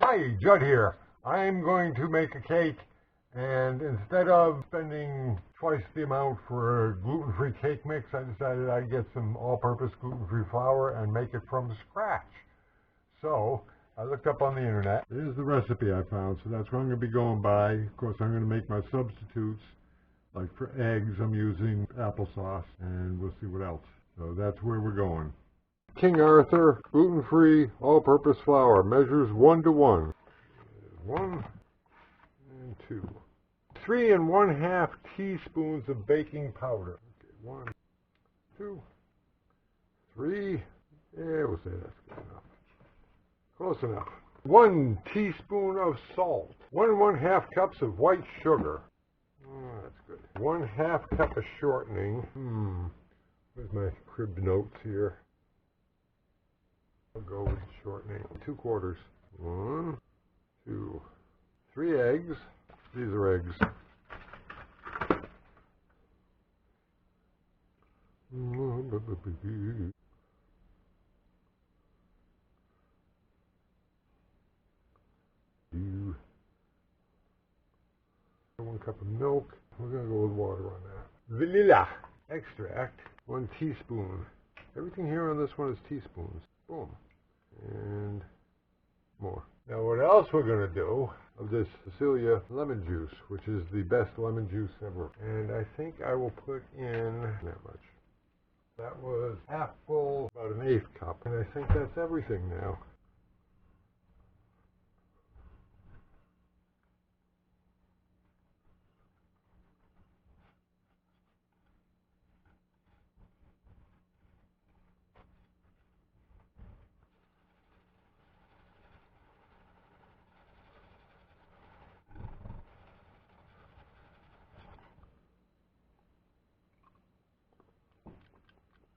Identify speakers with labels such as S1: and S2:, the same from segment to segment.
S1: Hi, Judd here. I'm going to make a cake, and instead of spending twice the amount for a gluten-free cake mix, I decided I'd get some all-purpose gluten-free flour and make it from scratch. So I looked up on the internet. Here's the recipe I found, so that's what I'm going to be going by. Of course, I'm going to make my substitutes. Like for eggs, I'm using applesauce, and we'll see what else. So that's where we're going. King Arthur gluten-free all-purpose flour measures 1 to 1. 1 and 2. 3 1/2 teaspoons of baking powder. Okay, 1, 2, 3. Yeah, we'll say that's good enough. Close enough. 1 teaspoon of salt. 1 1/2 cups of white sugar. Oh, that's good. 1/2 cup of shortening. Where's my cribbed notes here? I'll go with shortening. 2/4. 1, 2, 3 eggs. These are eggs. One cup of milk. We're going to go with water on that. Vanilla extract. 1 teaspoon. Everything here on this one is teaspoons. Boom. And more. Now what else we're going to do of this Sicilia lemon juice, which is the best lemon juice ever. And I think I will put in that much. That was half full, about 1/8 cup. And I think that's everything now.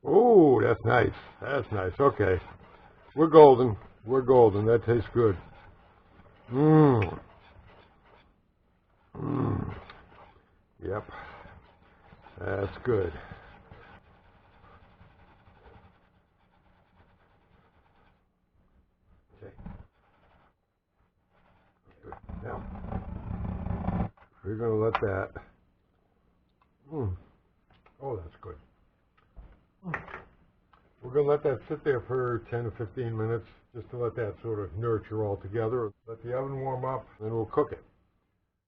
S1: Oh, that's nice. That's nice. Okay. We're golden. We're golden. That tastes good. Mmm. Mmm. Yep. That's good. Okay. Good. Now, we're going to let that. Oh, that's good. We're going to let that sit there for 10 to 15 minutes, just to let that sort of nurture all together. Let the oven warm up, then we'll cook it.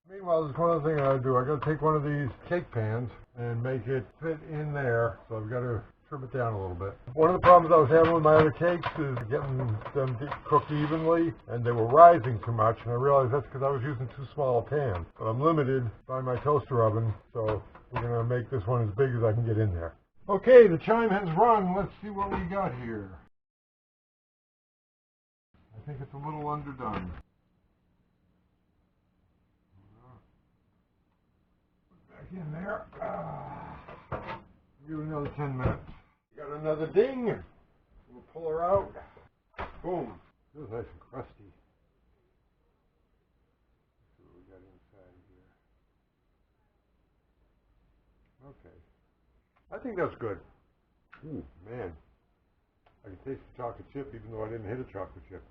S1: Meanwhile, there's one other thing I got to do. I got to take one of these cake pans and make it fit in there. So I've got to trim it down a little bit. One of the problems I was having with my other cakes is getting them to cook evenly, and they were rising too much. And I realized that's because I was using too small a pan. But I'm limited by my toaster oven, so we're going to make this one as big as I can get in there. Okay, the chime has rung. Let's see what we got here. I think it's a little underdone. Back in there. Give it another 10 minutes. Got another ding. We'll pull her out. Boom. This is nice and crusty. Let's see what we got inside here. Okay. I think that's good. Ooh, man. I can taste the chocolate chip even though I didn't hit a chocolate chip.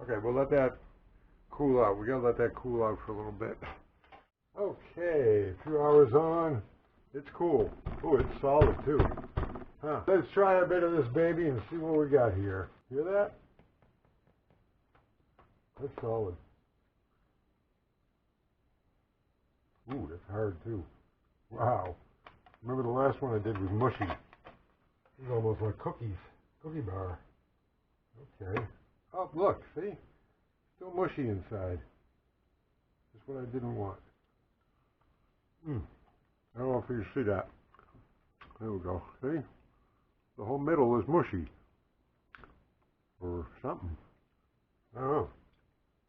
S1: Okay, we'll let that cool out. We gotta let that cool out for a little bit. Okay, a few hours on. It's cool. Oh, it's solid too. Huh. Let's try a bit of this baby and see what we got here. Hear that? That's solid. Ooh, that's hard too. Wow. Remember the last one I did was mushy. It was almost like cookies. Cookie bar. Okay. Oh, look, see? Still mushy inside. Just what I didn't want. I don't know if you see that. There we go. See? The whole middle is mushy. Or something. I don't know.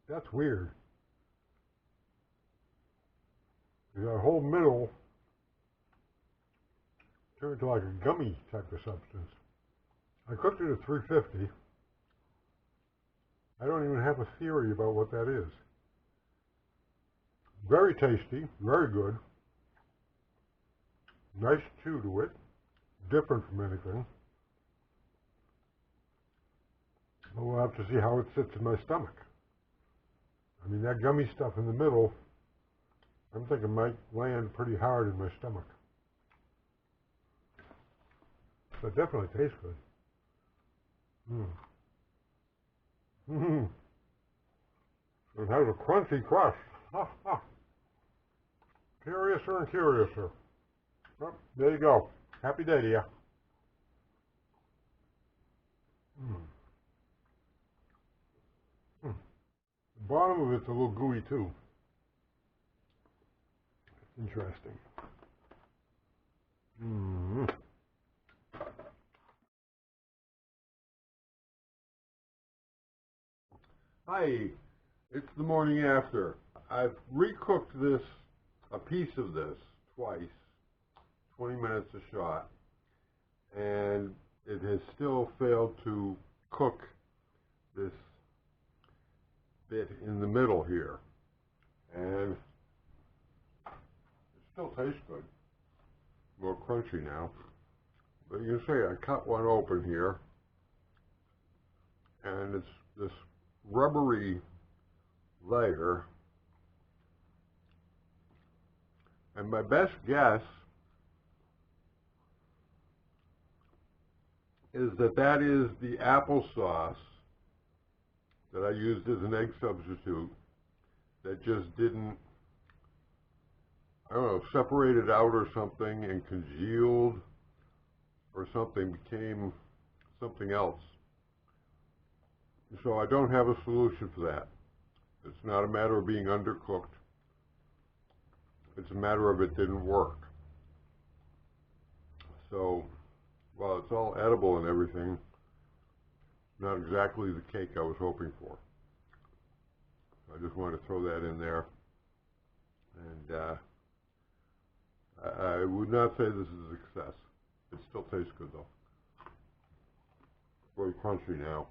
S1: That's weird. The whole middle turned into like a gummy type of substance. I cooked it at 350. I don't even have a theory about what that is. Very tasty, very good. Nice chew to it. Different from anything. We'll have out to see how it sits in my stomach. I mean, that gummy stuff in the middle, I'm thinking might land pretty hard in my stomach. But it definitely tastes good. It has a crunchy crust. Curiouser and curiouser. Well, there you go. Happy day to you. The bottom of it's a little gooey too. Interesting. Hi, it's the morning after. I've recooked this, a piece of this, twice, 20 minutes a shot, and it has still failed to cook this bit in the middle here. And it still tastes good. More crunchy now. But you can see I cut one open here, and it's this rubbery layer. And my best guess is that that is the applesauce that I used as an egg substitute that just didn't, I don't know, separated out or something and congealed or something, became something else. So I don't have a solution for that. It's not a matter of being undercooked. It's a matter of it didn't work. So, while it's all edible and everything, not exactly the cake I was hoping for. I just wanted to throw that in there. And I would not say this is a success. It still tastes good though. Very crunchy now.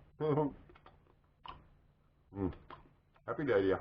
S1: Happy day to you.